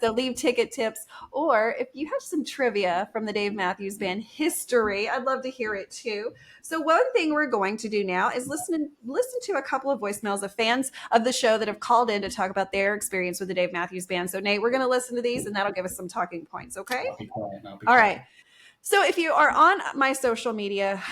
So leave ticket tips, or if you have some trivia from the Dave Matthews Band history, I'd love to hear it too. So one thing we're going to do now is listen to a couple of voicemails of fans of the show that have called in to talk about their experience with the Dave Matthews Band. So Nate, we're going to listen to these, and that'll give us some talking points. Okay. I'll be quiet. I'll be All quiet. right. So if you are on my social media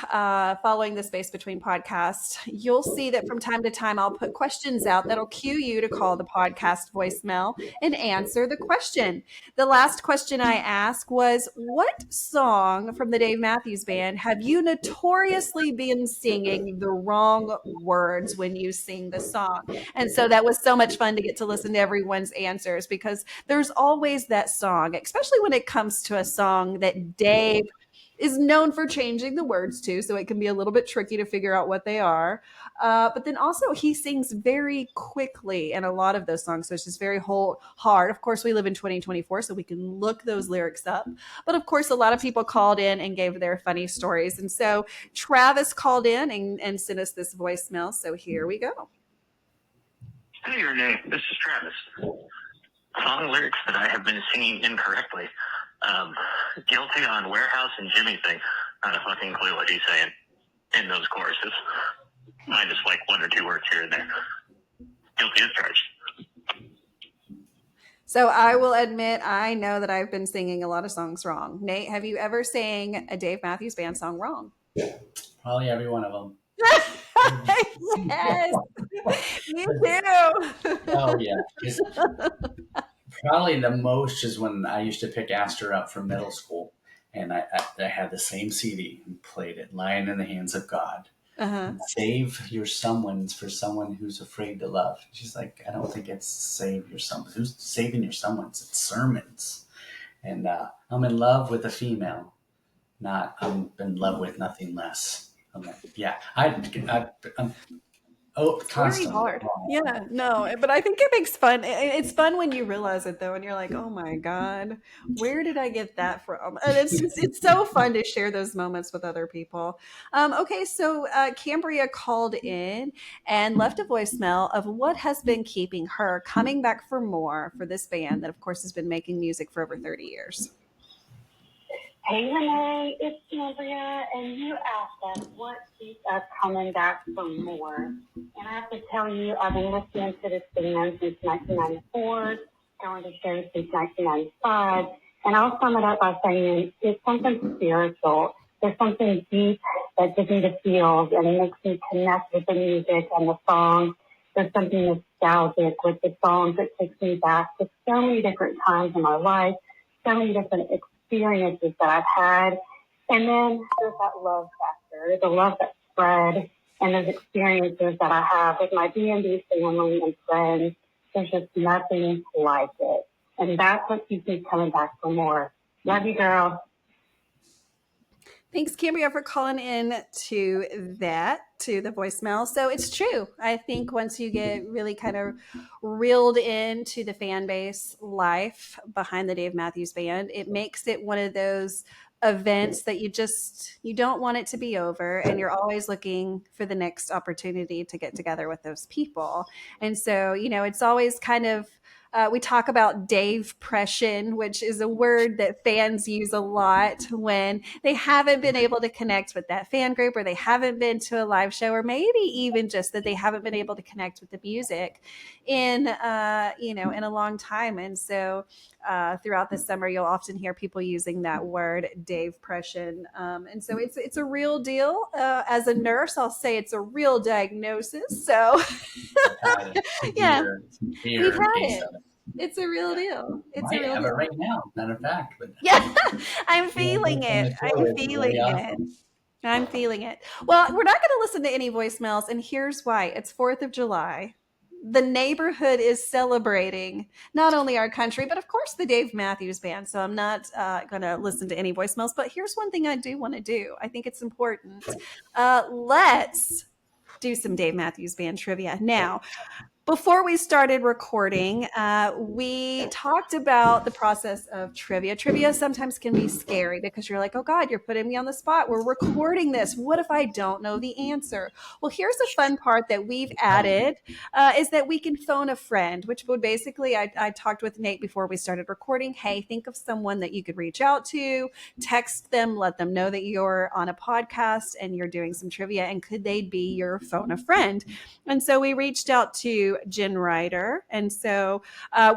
following the Space Between podcast, you'll see that from time to time I'll put questions out that'll cue you to call the podcast voicemail and answer the question. The last question I asked was, what song from the Dave Matthews Band have you notoriously been singing the wrong words when you sing the song? And so that was so much fun to get to listen to everyone's answers, because there's always that song, especially when it comes to a song that Dave is known for changing the words to, so it can be a little bit tricky to figure out what they are. But then also he sings very quickly in a lot of those songs, so it's just very hard. Of course, we live in 2024, so we can look those lyrics up. But of course, a lot of people called in and gave their funny stories. And so Travis called in and sent us this voicemail. So here we go. Hey, Renae. This is Travis. Song lyrics that I have been singing incorrectly. Guilty on Warehouse and Jimmy thing. Not a fucking clue what he's saying in those choruses. I just like one or two words here and there. Guilty as charged. So I will admit, I know that I've been singing a lot of songs wrong. Nate, have you ever sang a Dave Matthews Band song wrong? Probably every one of them. Yes, me too. Oh yeah. Probably the most is when I used to pick Astor up from middle school, and I had the same CD and played it, "Lying in the Hands of God." Uh-huh. Save your someone's for someone who's afraid to love. She's like, I don't think it's save your someone. Who's saving your someone's? It's sermons. And I'm in love with a female, not I'm in love with nothing less. I'm like, yeah, I'm It's very constantly hard. wrong. Yeah, no, but I think it makes fun. It's fun when you realize it though, and you're like, "Oh my god, where did I get that from?" And it's so fun to share those moments with other people. Okay, so Cambria called in and left a voicemail of what has been keeping her coming back for more for this band that, of course, has been making music for over 30 years. Hey Renae, it's Cambria, and you asked us what keeps us coming back for more. And I have to tell you, I've been listening to this band since 1994. going to shows since 1995. And I'll sum it up by saying it's something spiritual. There's something deep that gives me the feels and it makes me connect with the music and the songs. There's something nostalgic with the songs that takes me back to so many different times in my life, so many different experiences that I've had. And then there's that love factor. There's a love that spread and those experiences that I have with my D&D family and friends. There's just nothing like it. And that's what keeps me coming back for more. Love you, girl. Thanks, Cambria, for calling in to the voicemail. So it's true. I think once you get really kind of reeled into the fan base life behind the Dave Matthews Band, it makes it one of those events that you don't want it to be over, and you're always looking for the next opportunity to get together with those people. And so, it's always kind of we talk about Dave-pression, which is a word that fans use a lot when they haven't been able to connect with that fan group, or they haven't been to a live show, or maybe even just that they haven't been able to connect with the music in in a long time. And so throughout the summer, you'll often hear people using that word, Dave-pression. And so it's a real deal. As a nurse, I'll say it's a real diagnosis. So yeah, we've had it. It's a real deal. It's a real have deal. it right now, matter of fact. But yeah, I'm feeling it. I'm feeling it. I'm feeling it. Well, we're not going to listen to any voicemails, and here's why. It's 4th of July. The neighborhood is celebrating not only our country, but of course the Dave Matthews Band. So I'm not going to listen to any voicemails. But here's one thing I do want to do. I think it's important. Let's do some Dave Matthews Band trivia. Now, before we started recording, we talked about the process of trivia. Trivia sometimes can be scary because you're like, oh God, you're putting me on the spot. We're recording this. What if I don't know the answer? Well, here's the fun part that we've added is that we can phone a friend, which would basically, I talked with Nate before we started recording. Hey, think of someone that you could reach out to, text them, let them know that you're on a podcast and you're doing some trivia, and could they be your phone a friend? And so we reached out to Jen Ryder. And so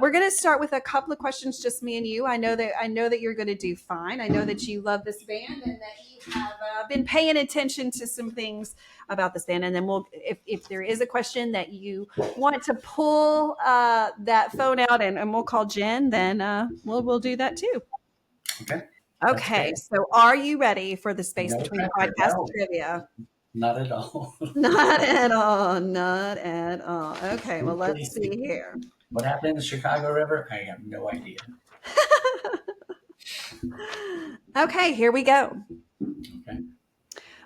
we're going to start with a couple of questions, just me and you. I know that you're going to do fine. I know that you love this band and that you have been paying attention to some things about this band. And then if there is a question that you want to pull that phone out and we'll call Jen, then we'll do that too. Okay. So are you ready for the Space Between Podcast trivia? Not at all. Not at all. Not at all. Okay, well, let's see here. What happened in the Chicago River? I have no idea. Okay, here we go. Okay.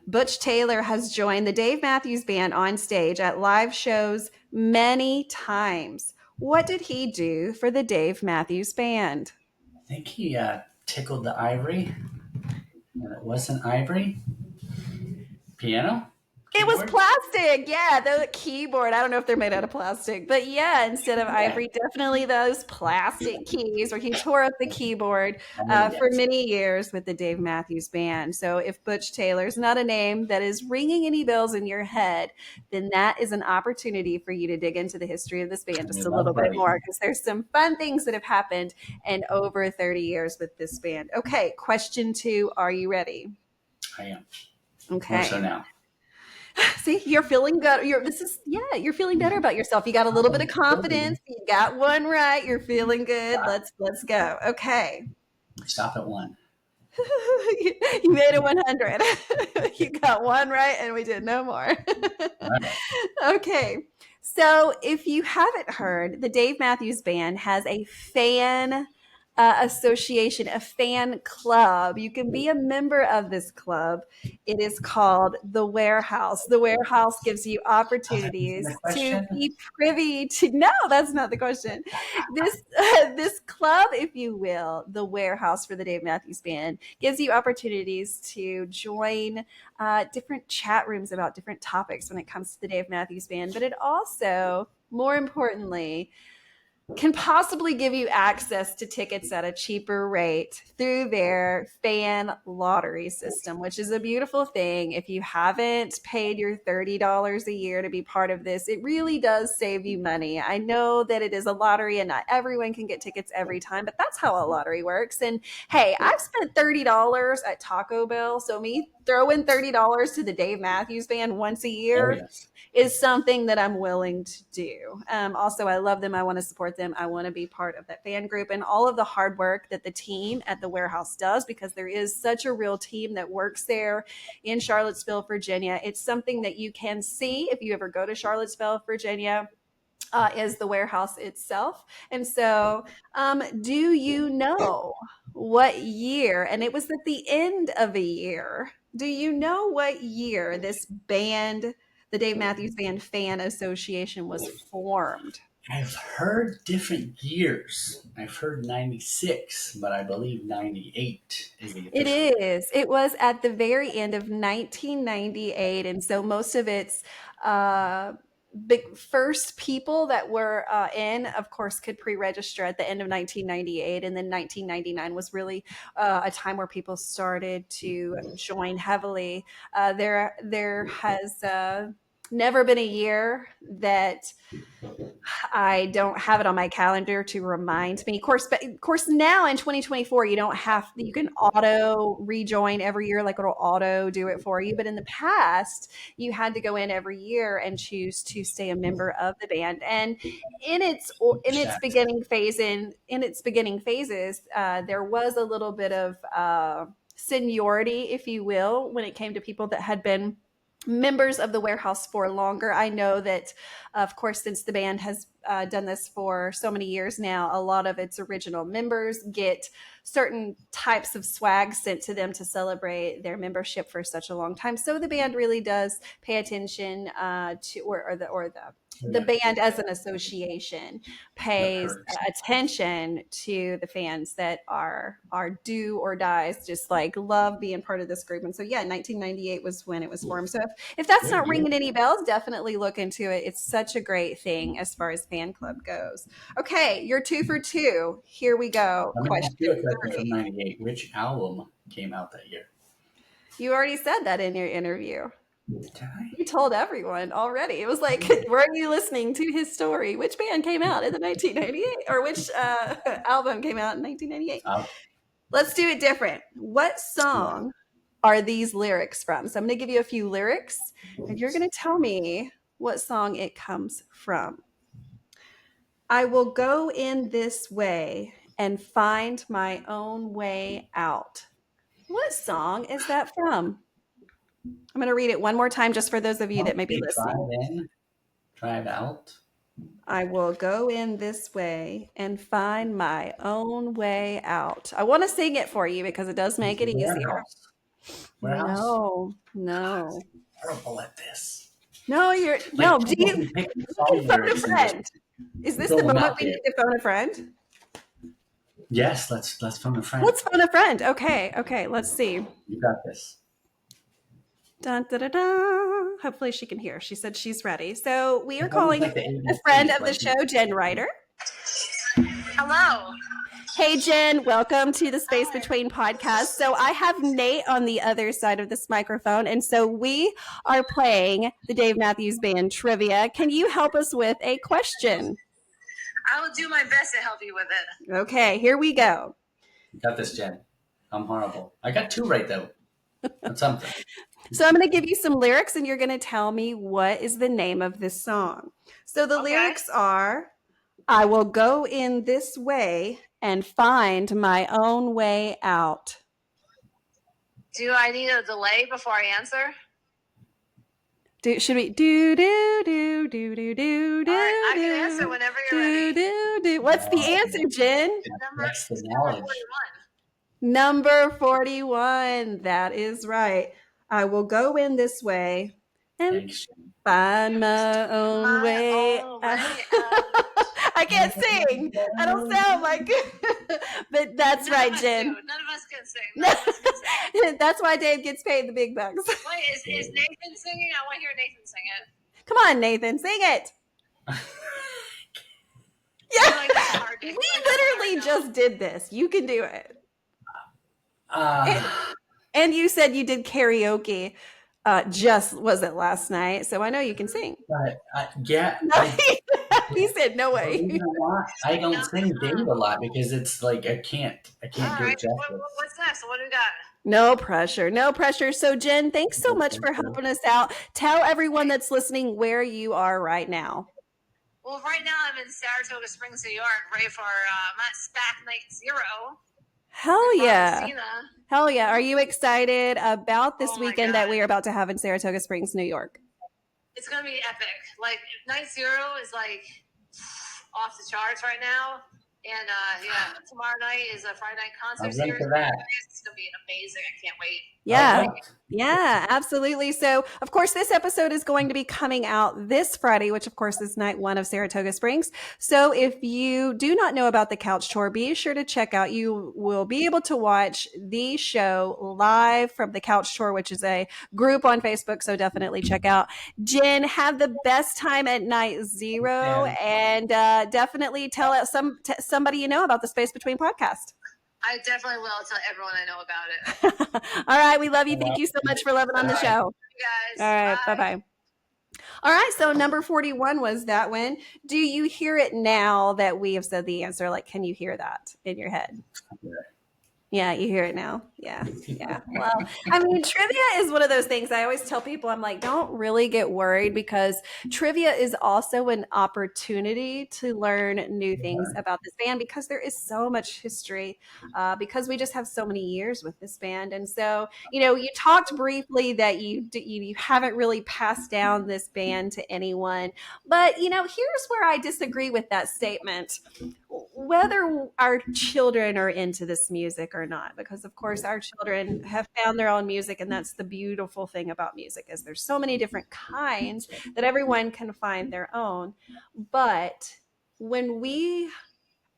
Butch Taylor has joined the Dave Matthews Band on stage at live shows many times. What did he do for the Dave Matthews Band? I think he tickled the ivory. And it wasn't ivory. Piano? It was plastic. Yeah, the keyboard. I don't know if they're made out of plastic, but yeah, instead of ivory, definitely those plastic keys where he tore up the keyboard for many years with the Dave Matthews Band. So if Butch Taylor's not a name that is ringing any bells in your head, then that is an opportunity for you to dig into the history of this band just a little bit more, because there's some fun things that have happened in over 30 years with this band. Okay, question 2. Are you ready? I am. Okay. More so now. See, you're feeling good. You're feeling better about yourself. You got a little bit of confidence. You got one right. You're feeling good. Let's go. Okay. Stop at 1. You made it 100. You got one right, and we did no more. Okay. So if you haven't heard, the Dave Matthews Band has a fan association, a fan club. You can be a member of this club. It is called The Warehouse. The Warehouse gives you opportunities to be privy to. No, that's not the question. This club, if you will, The Warehouse for the Dave Matthews Band, gives you opportunities to join different chat rooms about different topics when it comes to the Dave Matthews Band. But it also, more importantly, can possibly give you access to tickets at a cheaper rate through their fan lottery system, which is a beautiful thing. If you haven't paid your $30 a year to be part of this, it really does save you money. I know that it is a lottery and not everyone can get tickets every time, but that's how a lottery works. And hey, I've spent $30 at Taco Bell, so me throwing $30 to the Dave Matthews Band once a year is something that I'm willing to do. Also, I love them. I want to support them. I want to be part of that fan group and all of the hard work that the team at the warehouse does, because there is such a real team that works there in Charlottesville, Virginia. It's something that you can see if you ever go to Charlottesville, Virginia. Is the warehouse itself. And so, do you know what year? And it was at the end of a year. Do you know what year this band, the Dave Matthews Band Fan Association, was formed? I've heard different years. I've heard 96, but I believe 98 is the official. It is. It was at the very end of 1998. And so most of its big first people that were in, of course, could pre-register at the end of 1998. And then 1999 was really a time where people started to join heavily. There has never been a year that I don't have it on my calendar to remind me. Of course, now in 2024, you can auto rejoin every year, like it'll auto do it for you. But in the past, you had to go in every year and choose to stay a member of the band. And in its beginning phases, there was a little bit of seniority, if you will, when it came to people that had been members of the warehouse for longer. I know that, of course, since the band has done this for so many years now, a lot of its original members get certain types of swag sent to them to celebrate their membership for such a long time. So the band really does pay attention the band as an association pays attention to the fans that are do or dies, just like love being part of this group. And so, yeah, 1998 was when it was formed. So if that's not ringing any bells, definitely look into it. It's such a great thing as far as fan club goes. Okay, you're 2 for 2. Here we go. Question 3. From 98. Which album came out that year? You already said that in your interview. You told everyone already. It was like, were you listening to his story? Which band came out in the 1998, or which album came out in 1998? Let's do it different. What song are these lyrics from? So I'm going to give you a few lyrics, and you're going to tell me what song it comes from. I will go in this way and find my own way out. What song is that from? I'm going to read it one more time just for those of you that may be listening. Drive out. I will go in this way and find my own way out. I want to sing it for you because it does make it easier. Warehouse? No. Horrible at this. No, you can phone a friend. Is this the moment we need to phone a friend? Yes, let's phone a friend. Let's phone a friend. Okay, let's see. You got this. Dun, da, da, da. Hopefully she can hear. She said she's ready. So we are calling a friend of the show, Jen Ryder. Hello. Hey, Jen. Welcome to the Space Between podcast. So I have Nate on the other side of this microphone. And so we are playing the Dave Matthews Band trivia. Can you help us with a question? I will do my best to help you with it. Okay, here we go. You got this, Jen. I'm horrible. I got 2 right, though. That's something. So I'm going to give you some lyrics and you're going to tell me what is the name of this song. So the lyrics are, I will go in this way and find my own way out. Do I need a delay before I answer? Should we do? All right, I can answer whenever you're ready. What's the answer, Jen? That's the knowledge. Number 41. That is right. I will go in this way and find my own way out. I can't sing. I don't sound like it. But that's right, Jen. None of us can sing. That's why Dave gets paid the big bucks. Wait, is Nathan singing? I want to hear Nathan sing it. Come on, Nathan, sing it. Yeah. Like, that's hard. We literally just did this. You can do it. And you said you did karaoke was it last night? So I know you can sing. But yeah, He said no way. believe it or not, I don't sing Dave a lot because it's like I can't do it justice. What's next? What do we got? No pressure, no pressure. So Jen, thanks so much for helping us out. Tell everyone that's listening where you are right now. Well, right now I'm in Saratoga Springs, New York, ready for I'm at SPAC Night 0. Hell yeah. Hell yeah. Are you excited about this weekend that we are about to have in Saratoga Springs, New York? It's going to be epic. Like, Night 0 is like off the charts right now. And tomorrow night is a Friday night concert series. It's going to be amazing. I can't wait. Yeah. Yeah, absolutely. So, of course, this episode is going to be coming out this Friday, which, of course, is night 1 of Saratoga Springs. So if you do not know about the Couch Tour, be sure to check out. You will be able to watch the show live from the Couch Tour, which is a group on Facebook. So definitely check out. Jen, have the best time at night 0 and definitely tell somebody you know about the Space Between podcast. I definitely will tell everyone I know about it. All right. We love you. Thank you so much for loving on the show. You guys. All right. Bye-bye. All right. So number 41 was that one. Do you hear it now that we have said the answer? Like, can you hear that in your head? Yeah, you hear it now. Yeah. Well, I mean, trivia is one of those things I always tell people, I'm like, don't really get worried because trivia is also an opportunity to learn new things about this band because there is so much history because we just have so many years with this band. And so, you talked briefly that you haven't really passed down this band to anyone. But, here's where I disagree with that statement. Whether our children are into this music or not, because of course our children have found their own music, and that's the beautiful thing about music is there's so many different kinds that everyone can find their own. But when we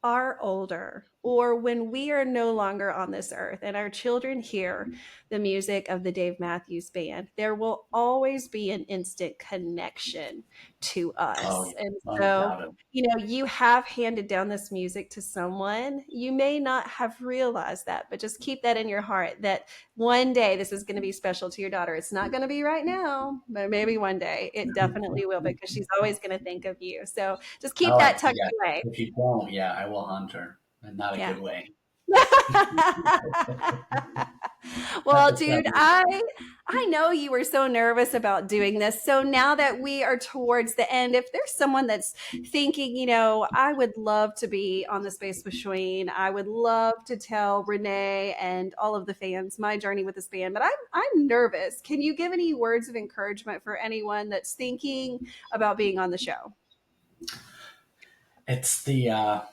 are older or when we are no longer on this earth and our children hear the music of the Dave Matthews Band, there will always be an instant connection to us. And so, you have handed down this music to someone. You may not have realized that, but just keep that in your heart that one day this is going to be special to your daughter. It's not going to be right now, but maybe one day it definitely will because she's always going to think of you. So just keep that tucked away. If you don't, I will hunt her, and not a good way. Well, dude, I know you were so nervous about doing this. So now that we are towards the end, if there's someone that's thinking, I would love to be on the Space Between, I would love to tell Renae and all of the fans my journey with this band, but I'm nervous. Can you give any words of encouragement for anyone that's thinking about being on the show? It's the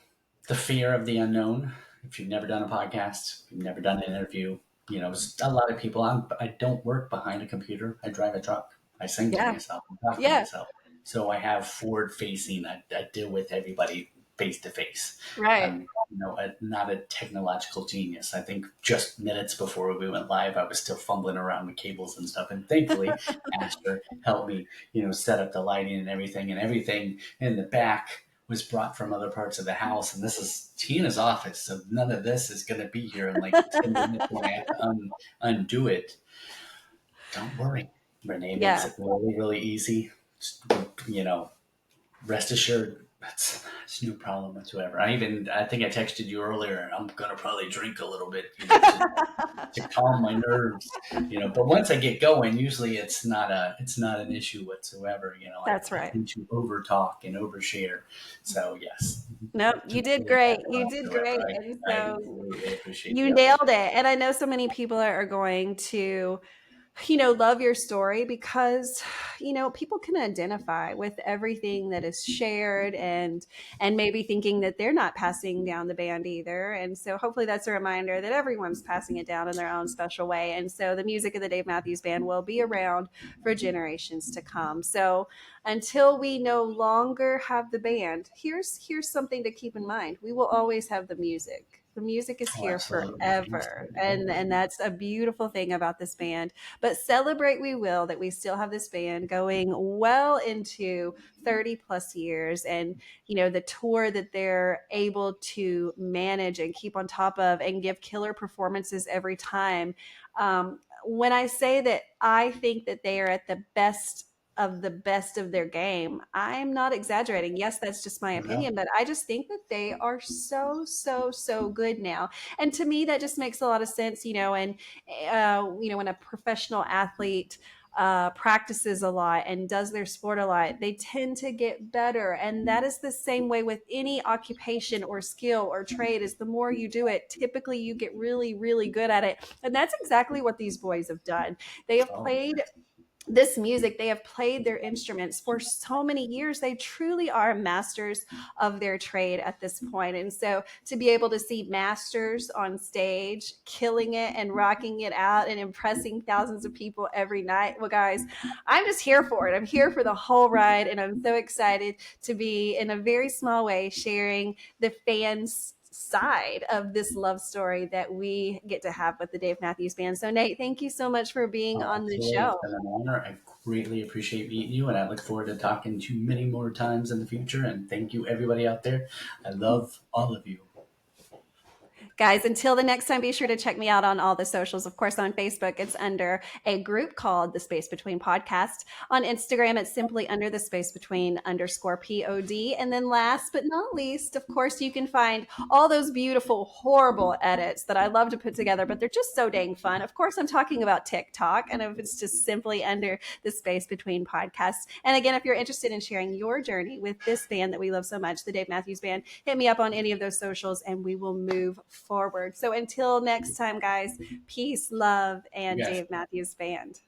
fear of the unknown. If you've never done a podcast, if you've never done an interview, a lot of people, I don't work behind a computer. I drive a truck. I sing to myself. I talk to myself. So I have forward facing. I deal with everybody face to face. Right. I'm not a technological genius. I think just minutes before we went live, I was still fumbling around with cables and stuff. And thankfully, Asher helped me, set up the lighting and everything in the back was brought from other parts of the house, and this is Tina's office, so none of this is going to be here in like 10 minutes when I have to undo it. Don't worry. Renae makes it really, really easy. Just, rest assured, it's no problem whatsoever. I think I texted you earlier, I'm going to probably drink a little bit to calm my nerves, but once I get going, usually it's not an issue whatsoever. That's right. I tend to over talk and overshare. So yes. Nope, you did great. You did great. And so you nailed it. And I know so many people are going to love your story because, people can identify with everything that is shared and maybe thinking that they're not passing down the band either. And so hopefully that's a reminder that everyone's passing it down in their own special way. And so the music of the Dave Matthews Band will be around for generations to come. So until we no longer have the band, here's something to keep in mind. We will always have the music. The music is here absolutely. forever. And that's a beautiful thing about this band. But celebrate we will that we still have this band going well into 30 plus years, and the tour that they're able to manage and keep on top of and give killer performances every time. When I say that I think that they are at the best of their game, I'm not exaggerating. Yes, that's just my opinion, but I just think that they are so good now. And to me, that just makes a lot of sense, and when a professional athlete practices a lot and does their sport a lot, they tend to get better. And that is the same way with any occupation or skill or trade. Is the more you do it, typically you get really, really good at it. And that's exactly what these boys have done. They have played this music, they have played their instruments for so many years. They truly are masters of their trade at this point. And so to be able to see masters on stage killing it and rocking it out and impressing thousands of people every night, well, guys, I'm just here for it. I'm here for the whole ride, and I'm so excited to be, in a very small way, sharing the fans side of this love story that we get to have with the Dave Matthews Band. So Nate, thank you so much for being on the show. It's been an honor. I greatly appreciate meeting you, and I look forward to talking to you many more times in the future. And thank you, everybody out there. I love all of you. Guys, until the next time, be sure to check me out on all the socials. Of course, on Facebook, it's under a group called The Space Between Podcast. On Instagram, it's simply under The Space Between _POD. And then last but not least, of course, you can find all those beautiful, horrible edits that I love to put together, but they're just so dang fun. Of course, I'm talking about TikTok, and if it's just simply under The Space Between Podcast. And again, if you're interested in sharing your journey with this band that we love so much, the Dave Matthews Band, hit me up on any of those socials and we will move forward. So until next time, guys, peace, love, and Dave Matthews Band.